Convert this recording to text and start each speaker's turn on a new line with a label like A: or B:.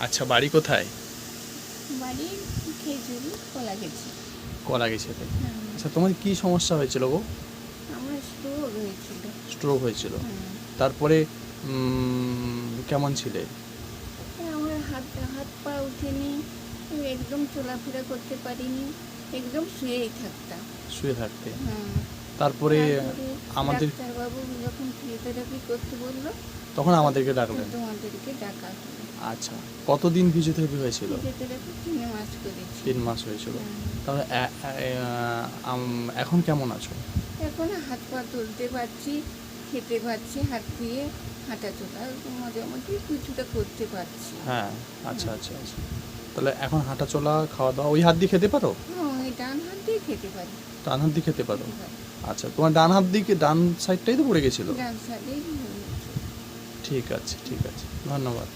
A: আচ্ছা, বাড়ি কোথায়?
B: বাড়ি খেজুরি কলা গেছি।
A: কলা গেছে। আচ্ছা, তোমার কি সমস্যা হয়েছিল গো?
B: আমার স্ট্রোক হয়েছিল।
A: স্ট্রোক হয়েছিল।
B: হ্যাঁ।
A: তারপরে কেমন ছিলে?
B: আমার হাত হাত পা উঠেনি, একদম চলাফেরা করতে পারিনি, একদম শুয়েই থাকতাম।
A: শুয়ে থাকতে।
B: হ্যাঁ।
A: তারপরে আমাদের
B: ডাক্তারবাবু যখন ফিজিওথেরাপি করতে বললো
A: তখন আমাদেরকে ডাকলেন।
B: তোমাদেরকে ডাকা হলো।
A: আচ্ছা, কতদিন ফিজিওথেরাপি হয়েছিল?
B: ফিজিওথেরাপি 3 মাস করেছি।
A: 3 মাস হয়েছিল।
B: হ্যাঁ।
A: তাহলে এখন কেমন আছো?
B: এখন হাত পা তুলতে পারছি, খেতে পারছি, হাত দিয়ে হাঁটা চলা মোটামুটি কিছুটা করতে পারছি।
A: হ্যাঁ, আচ্ছা আচ্ছা আচ্ছা। তাহলে এখন হাঁটা চলা, খাওয়া দাওয়া ওই হাত দিয়ে খেতে পারো?
B: ওই ডান হাত দিয়ে খেতে পারি।
A: ডান হাত দিয়ে খেতে পারো?
B: খেতে পারি।
A: আচ্ছা, তোমার ডান হাত দিকে ডান সাইডটাই তো পড়ে গেছিল।
B: ডান সাইডেই
A: ঠিক আছে, ঠিক আছে, ধন্যবাদ।